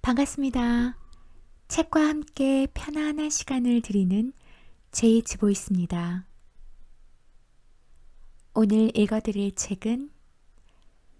반갑습니다. 책과 함께 편안한 시간을 드리는 제이지보이스입니다. 오늘 읽어드릴 책은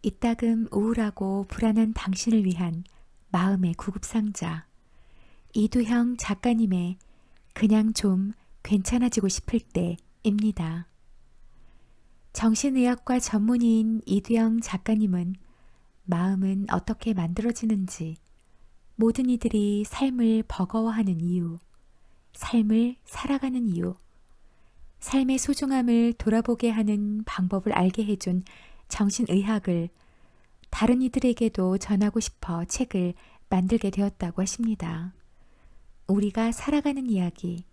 이따금 우울하고 불안한 당신을 위한 마음의 구급상자, 이두형 작가님의 그냥 좀 괜찮아지고 싶을 때입니다. 정신의학과 전문의인 이두형 작가님은 마음은 어떻게 만들어지는지, 모든 이들이 삶을 버거워하는 이유, 삶을 살아가는 이유, 삶의 소중함을 돌아보게 하는 방법을 알게 해준 정신의학을 다른 이들에게도 전하고 싶어 책을 만들게 되었다고 하십니다. 우리가 살아가는 이야기,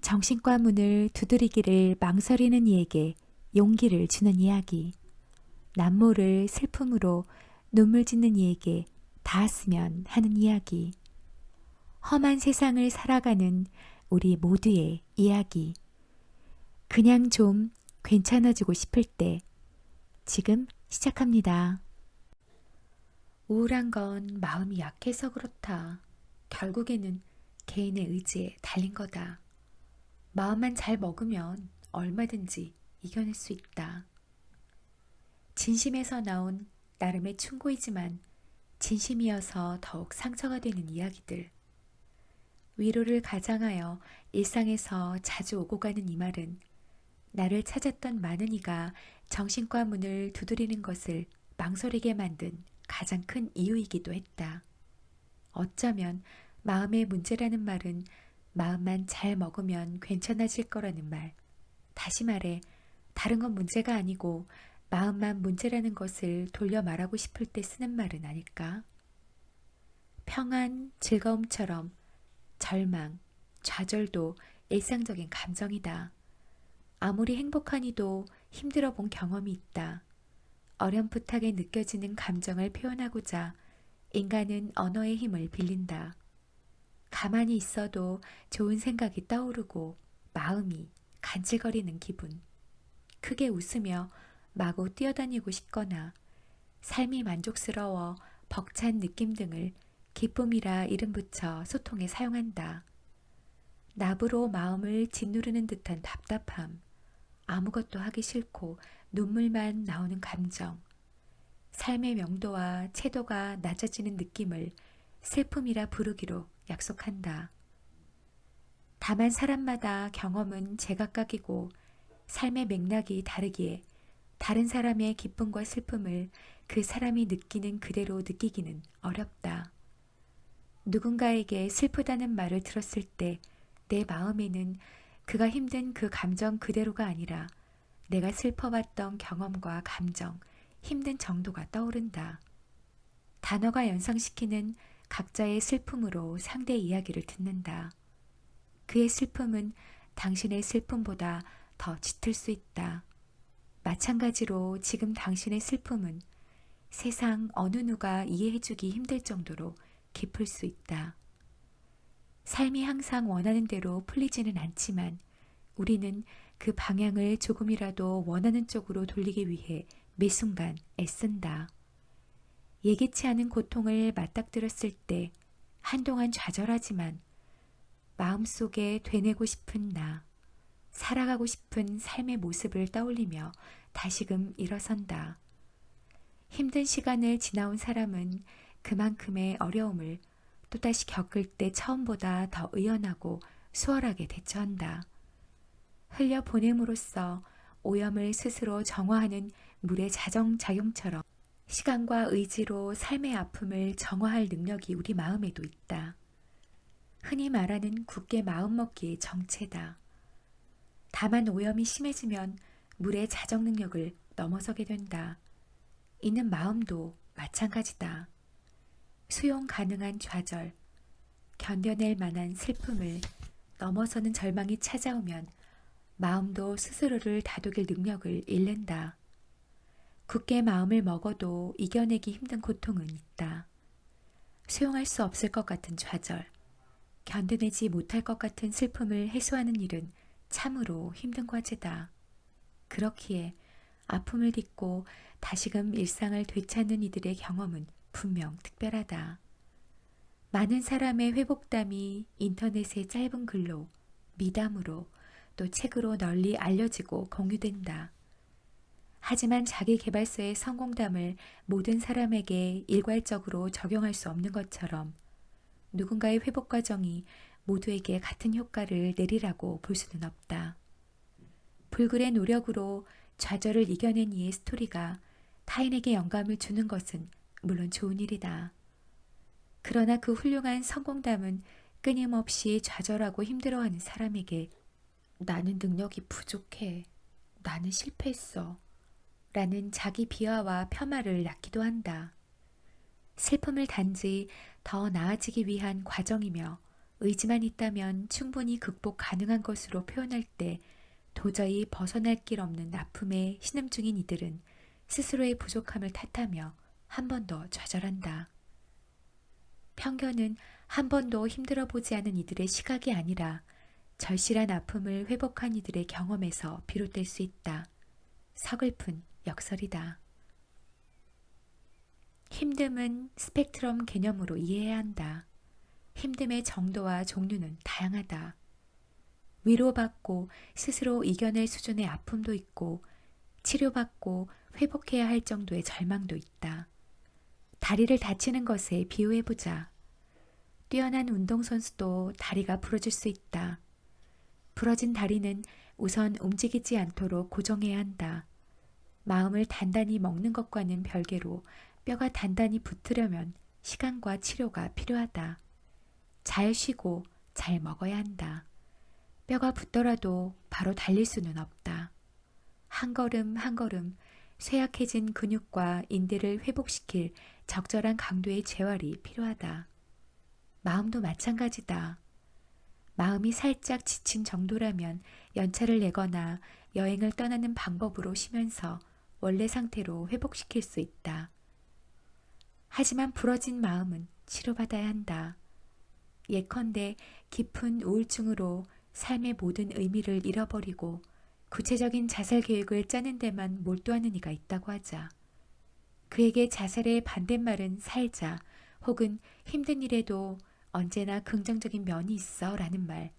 정신과 문을 두드리기를 망설이는 이에게 용기를 주는 이야기, 남모를 슬픔으로 눈물 짓는 이에게 닿았으면 하는 이야기, 험한 세상을 살아가는 우리 모두의 이야기, 그냥 좀 괜찮아지고 싶을 때, 지금 시작합니다. 우울한 건 마음이 약해서 그렇다. 결국에는 개인의 의지에 달린 거다. 마음만 잘 먹으면 얼마든지 이겨낼 수 있다. 진심에서 나온 나름의 충고이지만 진심이어서 더욱 상처가 되는 이야기들. 위로를 가장하여 일상에서 자주 오고 가는 이 말은 나를 찾았던 많은 이가 정신과 문을 두드리는 것을 망설이게 만든 가장 큰 이유이기도 했다. 어쩌면 마음의 문제라는 말은 마음만 잘 먹으면 괜찮아질 거라는 말. 다시 말해 다른 건 문제가 아니고 마음만 문제라는 것을 돌려 말하고 싶을 때 쓰는 말은 아닐까? 평안, 즐거움처럼 절망, 좌절도 일상적인 감정이다. 아무리 행복한 이도 힘들어 본 경험이 있다. 어렴풋하게 느껴지는 감정을 표현하고자 인간은 언어의 힘을 빌린다. 가만히 있어도 좋은 생각이 떠오르고 마음이 간질거리는 기분. 크게 웃으며 마구 뛰어다니고 싶거나 삶이 만족스러워 벅찬 느낌 등을 기쁨이라 이름 붙여 소통에 사용한다. 납으로 마음을 짓누르는 듯한 답답함, 아무것도 하기 싫고 눈물만 나오는 감정, 삶의 명도와 채도가 낮아지는 느낌을 슬픔이라 부르기로 약속한다. 다만 사람마다 경험은 제각각이고 삶의 맥락이 다르기에 다른 사람의 기쁨과 슬픔을 그 사람이 느끼는 그대로 느끼기는 어렵다. 누군가에게 슬프다는 말을 들었을 때 내 마음에는 그가 힘든 그 감정 그대로가 아니라 내가 슬퍼봤던 경험과 감정, 힘든 정도가 떠오른다. 단어가 연상시키는 각자의 슬픔으로 상대의 이야기를 듣는다. 그의 슬픔은 당신의 슬픔보다 더 짙을 수 있다. 마찬가지로 지금 당신의 슬픔은 세상 어느 누가 이해해주기 힘들 정도로 깊을 수 있다. 삶이 항상 원하는 대로 풀리지는 않지만 우리는 그 방향을 조금이라도 원하는 쪽으로 돌리기 위해 매 순간 애쓴다. 예기치 않은 고통을 맞닥뜨렸을 때 한동안 좌절하지만 마음속에 되뇌고 싶은 나, 살아가고 싶은 삶의 모습을 떠올리며 다시금 일어선다. 힘든 시간을 지나온 사람은 그만큼의 어려움을 또다시 겪을 때 처음보다 더 의연하고 수월하게 대처한다. 흘려보냄으로써 오염을 스스로 정화하는 물의 자정작용처럼 시간과 의지로 삶의 아픔을 정화할 능력이 우리 마음에도 있다. 흔히 말하는 굳게 마음먹기의 정체다. 다만 오염이 심해지면 물의 자정 능력을 넘어서게 된다. 이는 마음도 마찬가지다. 수용 가능한 좌절, 견뎌낼 만한 슬픔을 넘어서는 절망이 찾아오면 마음도 스스로를 다독일 능력을 잃는다. 굳게 마음을 먹어도 이겨내기 힘든 고통은 있다. 수용할 수 없을 것 같은 좌절, 견뎌내지 못할 것 같은 슬픔을 해소하는 일은 참으로 힘든 과제다. 그렇기에 아픔을 딛고 다시금 일상을 되찾는 이들의 경험은 분명 특별하다. 많은 사람의 회복담이 인터넷의 짧은 글로, 미담으로, 또 책으로 널리 알려지고 공유된다. 하지만 자기계발서의 성공담을 모든 사람에게 일괄적으로 적용할 수 없는 것처럼 누군가의 회복 과정이 모두에게 같은 효과를 내리라고 볼 수는 없다. 불굴의 노력으로 좌절을 이겨낸 이의 스토리가 타인에게 영감을 주는 것은 물론 좋은 일이다. 그러나 그 훌륭한 성공담은 끊임없이 좌절하고 힘들어하는 사람에게 나는 능력이 부족해. 나는 실패했어. 라는 자기 비하와 폄하를 낳기도 한다. 슬픔을 단지 더 나아지기 위한 과정이며 의지만 있다면 충분히 극복 가능한 것으로 표현할 때 도저히 벗어날 길 없는 아픔에 신음중인 이들은 스스로의 부족함을 탓하며 한 번 더 좌절한다. 편견은 한 번도 힘들어 보지 않은 이들의 시각이 아니라 절실한 아픔을 회복한 이들의 경험에서 비롯될 수 있다. 서글픈 역설이다. 힘듦은 스펙트럼 개념으로 이해해야 한다. 힘듦의 정도와 종류는 다양하다. 위로받고 스스로 이겨낼 수준의 아픔도 있고 치료받고 회복해야 할 정도의 절망도 있다. 다리를 다치는 것에 비유해보자. 뛰어난 운동선수도 다리가 부러질 수 있다. 부러진 다리는 우선 움직이지 않도록 고정해야 한다. 마음을 단단히 먹는 것과는 별개로 뼈가 단단히 붙으려면 시간과 치료가 필요하다. 잘 쉬고 잘 먹어야 한다. 뼈가 붙더라도 바로 달릴 수는 없다. 한 걸음 한 걸음 쇠약해진 근육과 인대를 회복시킬 적절한 강도의 재활이 필요하다. 마음도 마찬가지다. 마음이 살짝 지친 정도라면 연차를 내거나 여행을 떠나는 방법으로 쉬면서 원래 상태로 회복시킬 수 있다. 하지만 부러진 마음은 치료받아야 한다. 예컨대 깊은 우울증으로 삶의 모든 의미를 잃어버리고 구체적인 자살 계획을 짜는 데만 몰두하는 이가 있다고 하자. 그에게 자살의 반대말은 살자 혹은 힘든 일에도 언제나 긍정적인 면이 있어 라는 말.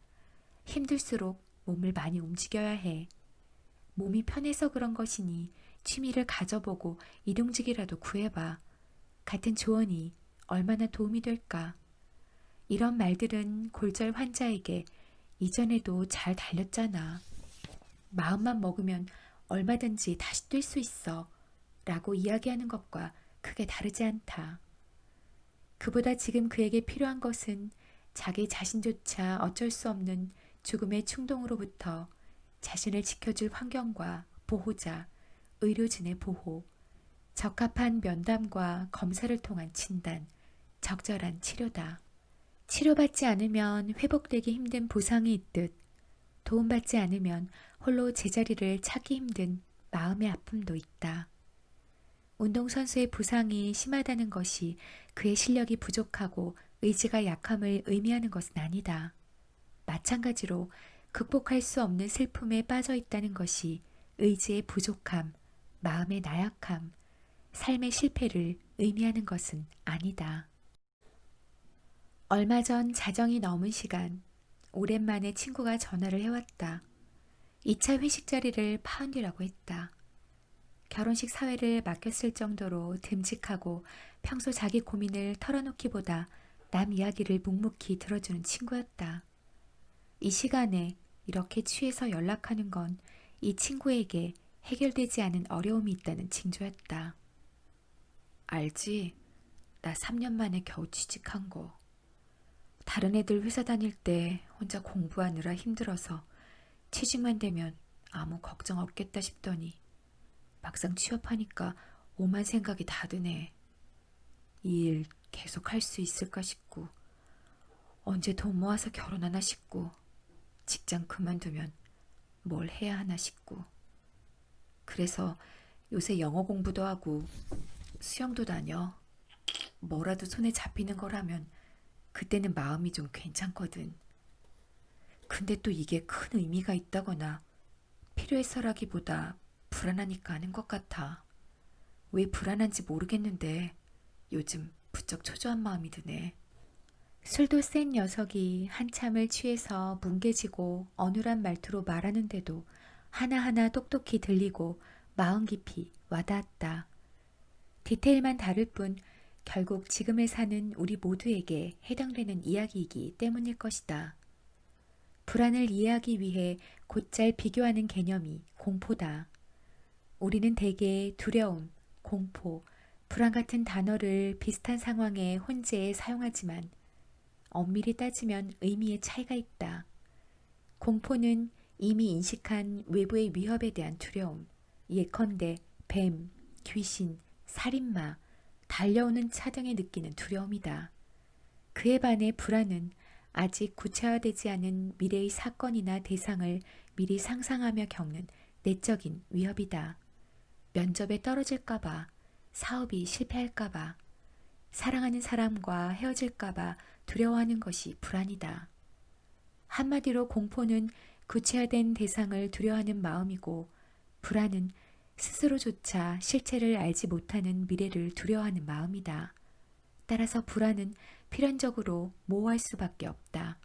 힘들수록 몸을 많이 움직여야 해. 몸이 편해서 그런 것이니 취미를 가져보고 일용직이라도 구해봐. 같은 조언이 얼마나 도움이 될까? 이런 말들은 골절 환자에게 이전에도 잘 달렸잖아. 마음만 먹으면 얼마든지 다시 뛸 수 있어. 라고 이야기하는 것과 크게 다르지 않다. 그보다 지금 그에게 필요한 것은 자기 자신조차 어쩔 수 없는 죽음의 충동으로부터 자신을 지켜줄 환경과 보호자, 의료진의 보호, 적합한 면담과 검사를 통한 진단, 적절한 치료다. 치료받지 않으면 회복되기 힘든 부상이 있듯 도움받지 않으면 홀로 제자리를 찾기 힘든 마음의 아픔도 있다. 운동선수의 부상이 심하다는 것이 그의 실력이 부족하고 의지가 약함을 의미하는 것은 아니다. 마찬가지로 극복할 수 없는 슬픔에 빠져 있다는 것이 의지의 부족함, 마음의 나약함, 삶의 실패를 의미하는 것은 아니다. 얼마 전 자정이 넘은 시간, 오랜만에 친구가 전화를 해왔다. 2차 회식 자리를 파혼이라고 했다. 결혼식 사회를 맡겼을 정도로 듬직하고 평소 자기 고민을 털어놓기보다 남 이야기를 묵묵히 들어주는 친구였다. 이 시간에 이렇게 취해서 연락하는 건 이 친구에게 해결되지 않은 어려움이 있다는 징조였다. 알지? 나 3년 만에 겨우 취직한 거. 다른 애들 회사 다닐 때 혼자 공부하느라 힘들어서 취직만 되면 아무 걱정 없겠다 싶더니 막상 취업하니까 오만 생각이 다 드네. 이 일 계속 할 수 있을까 싶고 언제 돈 모아서 결혼하나 싶고 직장 그만두면 뭘 해야 하나 싶고 그래서 요새 영어 공부도 하고 수영도 다녀. 뭐라도 손에 잡히는 거라면 그때는 마음이 좀 괜찮거든. 근데 또 이게 큰 의미가 있다거나 필요해서라기보다 불안하니까 하는 것 같아. 왜 불안한지 모르겠는데 요즘 부쩍 초조한 마음이 드네. 술도 센 녀석이 한참을 취해서 뭉개지고 어눌한 말투로 말하는데도 하나하나 똑똑히 들리고 마음 깊이 와닿았다. 디테일만 다를 뿐 결국 지금을 사는 우리 모두에게 해당되는 이야기이기 때문일 것이다. 불안을 이해하기 위해 곧잘 비교하는 개념이 공포다. 우리는 대개 두려움, 공포, 불안 같은 단어를 비슷한 상황에 혼재해 사용하지만 엄밀히 따지면 의미의 차이가 있다. 공포는 이미 인식한 외부의 위협에 대한 두려움, 예컨대 뱀, 귀신, 살인마, 달려오는 차 등에 느끼는 두려움이다. 그에 반해 불안은 아직 구체화되지 않은 미래의 사건이나 대상을 미리 상상하며 겪는 내적인 위협이다. 면접에 떨어질까봐, 사업이 실패할까봐, 사랑하는 사람과 헤어질까봐 두려워하는 것이 불안이다. 한마디로 공포는 구체화된 대상을 두려워하는 마음이고, 불안은 스스로조차 실체를 알지 못하는 미래를 두려워하는 마음이다. 따라서 불안은 필연적으로 모호할 수밖에 없다.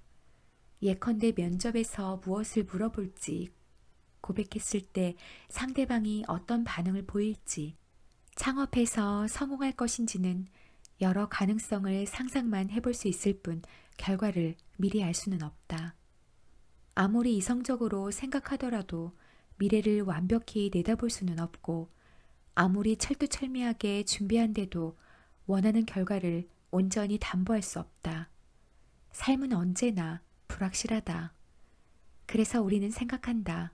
예컨대 면접에서 무엇을 물어볼지, 고백했을 때 상대방이 어떤 반응을 보일지, 창업해서 성공할 것인지는 여러 가능성을 상상만 해볼 수 있을 뿐 결과를 미리 알 수는 없다. 아무리 이성적으로 생각하더라도 미래를 완벽히 내다볼 수는 없고, 아무리 철두철미하게 준비한데도 원하는 결과를 온전히 담보할 수 없다. 삶은 언제나 불확실하다. 그래서 우리는 생각한다.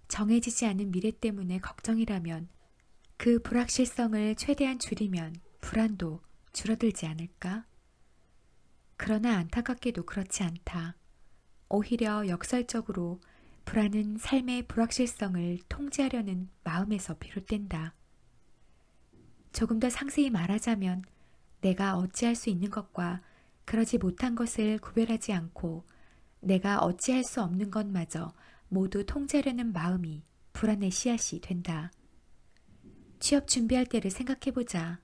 정해지지 않은 미래 때문에 걱정이라면 그 불확실성을 최대한 줄이면 불안도 줄어들지 않을까? 그러나 안타깝게도 그렇지 않다. 오히려 역설적으로 불안은 삶의 불확실성을 통제하려는 마음에서 비롯된다. 조금 더 상세히 말하자면 내가 어찌할 수 있는 것과 그러지 못한 것을 구별하지 않고 내가 어찌할 수 없는 것마저 모두 통제하려는 마음이 불안의 씨앗이 된다. 취업 준비할 때를 생각해보자.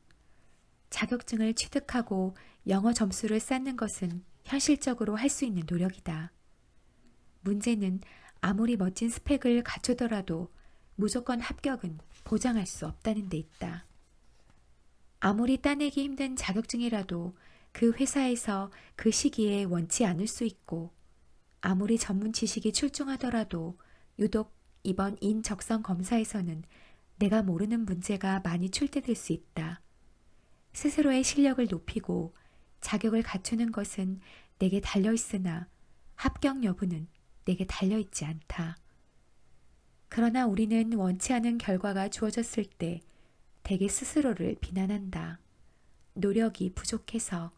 자격증을 취득하고 영어 점수를 쌓는 것은 현실적으로 할 수 있는 노력이다. 문제는 아무리 멋진 스펙을 갖추더라도 무조건 합격은 보장할 수 없다는 데 있다. 아무리 따내기 힘든 자격증이라도 그 회사에서 그 시기에 원치 않을 수 있고, 아무리 전문 지식이 출중하더라도 유독 이번 인적성 검사에서는 내가 모르는 문제가 많이 출제될 수 있다. 스스로의 실력을 높이고 자격을 갖추는 것은 내게 달려있으나 합격 여부는 내게 달려있지 않다. 그러나 우리는 원치 않은 결과가 주어졌을 때 대개 스스로를 비난한다. 노력이 부족해서,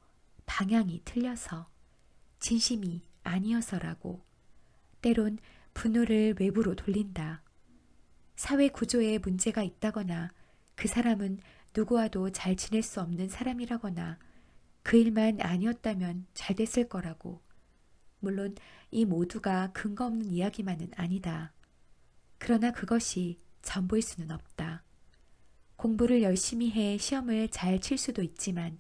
방향이 틀려서, 진심이 아니어서라고. 때론 분노를 외부로 돌린다. 사회 구조에 문제가 있다거나 그 사람은 누구와도 잘 지낼 수 없는 사람이라거나 그 일만 아니었다면 잘 됐을 거라고. 물론 이 모두가 근거 없는 이야기만은 아니다. 그러나 그것이 전부일 수는 없다. 공부를 열심히 해 시험을 잘 칠 수도 있지만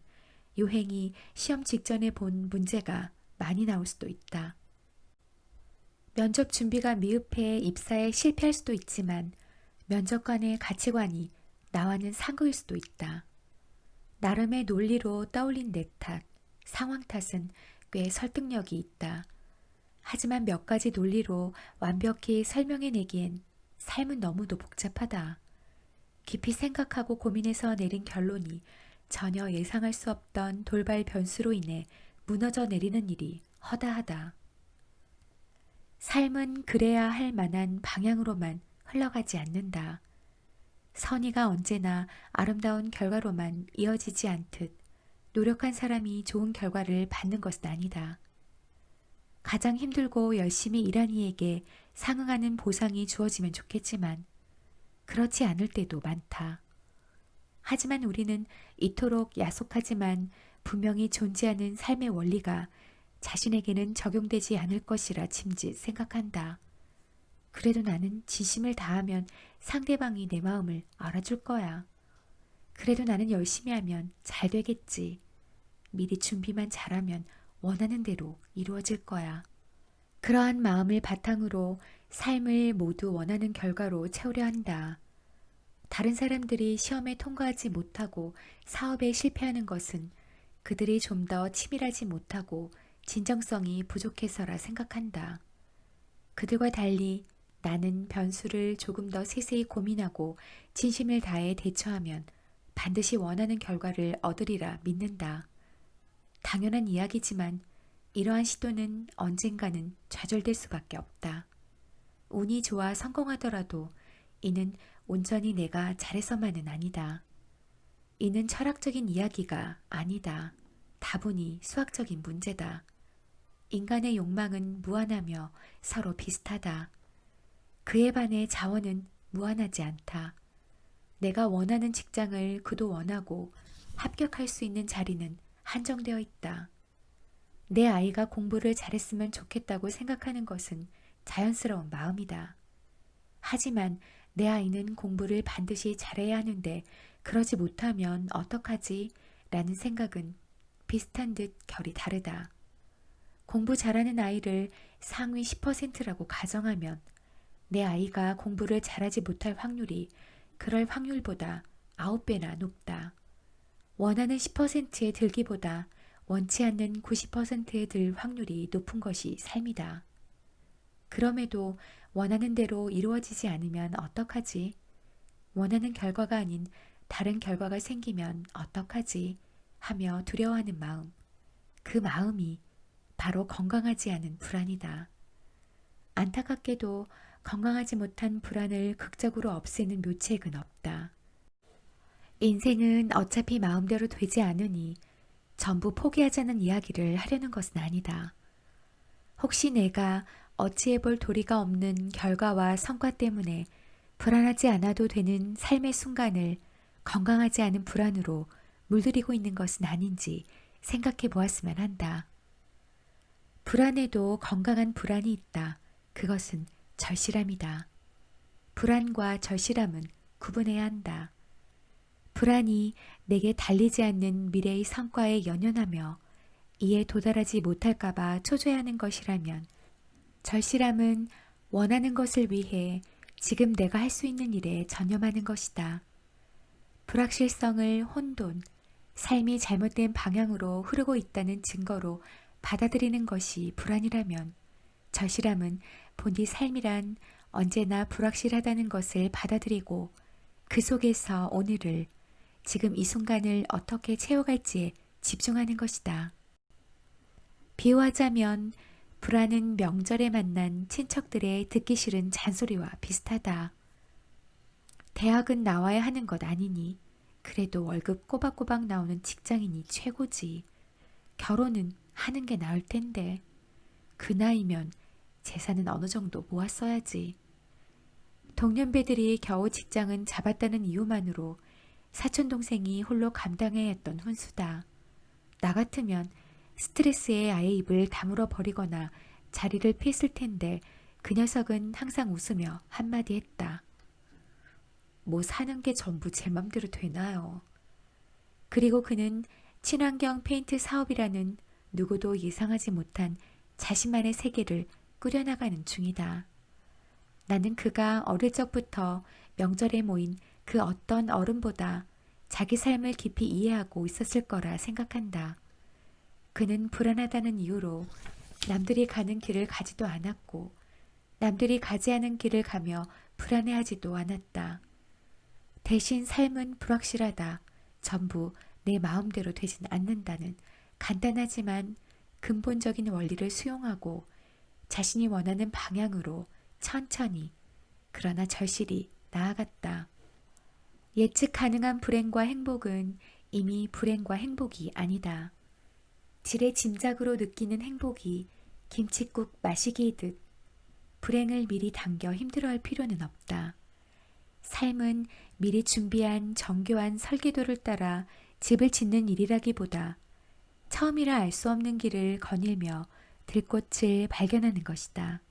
요행이 시험 직전에 본 문제가 많이 나올 수도 있다. 면접 준비가 미흡해 입사에 실패할 수도 있지만 면접관의 가치관이 나와는 상극일 수도 있다. 나름의 논리로 떠올린 내 탓, 상황 탓은 꽤 설득력이 있다. 하지만 몇 가지 논리로 완벽히 설명해내기엔 삶은 너무도 복잡하다. 깊이 생각하고 고민해서 내린 결론이 전혀 예상할 수 없던 돌발 변수로 인해 무너져 내리는 일이 허다하다. 삶은 그래야 할 만한 방향으로만 흘러가지 않는다. 선의가 언제나 아름다운 결과로만 이어지지 않듯 노력한 사람이 좋은 결과를 받는 것은 아니다. 가장 힘들고 열심히 일한 이에게 상응하는 보상이 주어지면 좋겠지만 그렇지 않을 때도 많다. 하지만 우리는 이토록 야속하지만 분명히 존재하는 삶의 원리가 자신에게는 적용되지 않을 것이라 짐짓 생각한다. 그래도 나는 진심을 다하면 상대방이 내 마음을 알아줄 거야. 그래도 나는 열심히 하면 잘 되겠지. 미리 준비만 잘하면 원하는 대로 이루어질 거야. 그러한 마음을 바탕으로 삶을 모두 원하는 결과로 채우려 한다. 다른 사람들이 시험에 통과하지 못하고 사업에 실패하는 것은 그들이 좀 더 치밀하지 못하고 진정성이 부족해서라 생각한다. 그들과 달리 나는 변수를 조금 더 세세히 고민하고 진심을 다해 대처하면 반드시 원하는 결과를 얻으리라 믿는다. 당연한 이야기지만 이러한 시도는 언젠가는 좌절될 수밖에 없다. 운이 좋아 성공하더라도 이는 온전히 내가 잘해서만은 아니다. 이는 철학적인 이야기가 아니다. 다분히 수학적인 문제다. 인간의 욕망은 무한하며 서로 비슷하다. 그에 반해 자원은 무한하지 않다. 내가 원하는 직장을 그도 원하고 합격할 수 있는 자리는 한정되어 있다. 내 아이가 공부를 잘했으면 좋겠다고 생각하는 것은 자연스러운 마음이다. 하지만 내 아이는 공부를 반드시 잘해야 하는데 그러지 못하면 어떡하지? 라는 생각은 비슷한 듯 결이 다르다. 공부 잘하는 아이를 상위 10%라고 가정하면 내 아이가 공부를 잘하지 못할 확률이 그럴 확률보다 9배나 높다. 원하는 10%에 들기보다 원치 않는 90%에 들 확률이 높은 것이 삶이다. 그럼에도 원하는 대로 이루어지지 않으면 어떡하지? 원하는 결과가 아닌 다른 결과가 생기면 어떡하지? 하며 두려워하는 마음. 그 마음이 바로 건강하지 않은 불안이다. 안타깝게도 건강하지 못한 불안을 극적으로 없애는 묘책은 없다. 인생은 어차피 마음대로 되지 않으니 전부 포기하자는 이야기를 하려는 것은 아니다. 혹시 내가 어찌해볼 도리가 없는 결과와 성과 때문에 불안하지 않아도 되는 삶의 순간을 건강하지 않은 불안으로 물들이고 있는 것은 아닌지 생각해 보았으면 한다. 불안에도 건강한 불안이 있다. 그것은 절실함이다. 불안과 절실함은 구분해야 한다. 불안이 내게 달리지 않는 미래의 성과에 연연하며 이에 도달하지 못할까봐 초조해하는 것이라면 절실함은 원하는 것을 위해 지금 내가 할 수 있는 일에 전념하는 것이다. 불확실성을 혼돈, 삶이 잘못된 방향으로 흐르고 있다는 증거로 받아들이는 것이 불안이라면 절실함은 본디 삶이란 언제나 불확실하다는 것을 받아들이고 그 속에서 오늘을 지금 이 순간을 어떻게 채워갈지에 집중하는 것이다. 비유하자면 불안은 명절에 만난 친척들의 듣기 싫은 잔소리와 비슷하다. 대학은 나와야 하는 것 아니니 그래도 월급 꼬박꼬박 나오는 직장인이 최고지. 결혼은 하는 게 나을 텐데. 그 나이면 재산은 어느 정도 모았어야지. 동년배들이 겨우 직장은 잡았다는 이유만으로 사촌동생이 홀로 감당해야 했던 혼수다. 나 같으면 스트레스에 아예 입을 다물어 버리거나 자리를 피했을 텐데 그 녀석은 항상 웃으며 한마디 했다. 뭐 사는 게 전부 제 맘대로 되나요? 그리고 그는 친환경 페인트 사업이라는 누구도 예상하지 못한 자신만의 세계를 꾸려나가는 중이다. 나는 그가 어릴 적부터 명절에 모인 그 어떤 어른보다 자기 삶을 깊이 이해하고 있었을 거라 생각한다. 그는 불안하다는 이유로 남들이 가는 길을 가지도 않았고 남들이 가지 않은 길을 가며 불안해하지도 않았다. 대신 삶은 불확실하다. 전부 내 마음대로 되진 않는다는 간단하지만 근본적인 원리를 수용하고 자신이 원하는 방향으로 천천히 그러나 절실히 나아갔다. 예측 가능한 불행과 행복은 이미 불행과 행복이 아니다. 지레 짐작으로 느끼는 행복이 김칫국 마시기이듯 불행을 미리 당겨 힘들어할 필요는 없다. 삶은 미리 준비한 정교한 설계도를 따라 집을 짓는 일이라기보다 처음이라 알 수 없는 길을 거닐며 들꽃을 발견하는 것이다.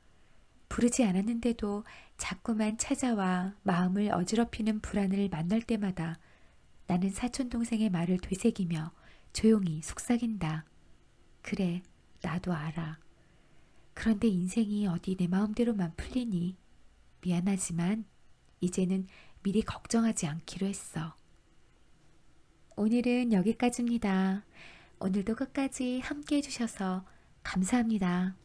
부르지 않았는데도 자꾸만 찾아와 마음을 어지럽히는 불안을 만날 때마다 나는 사촌동생의 말을 되새기며 조용히 속삭인다. 그래, 나도 알아. 그런데 인생이 어디 내 마음대로만 풀리니? 미안하지만 이제는 미리 걱정하지 않기로 했어. 오늘은 여기까지입니다. 오늘도 끝까지 함께 해주셔서 감사합니다.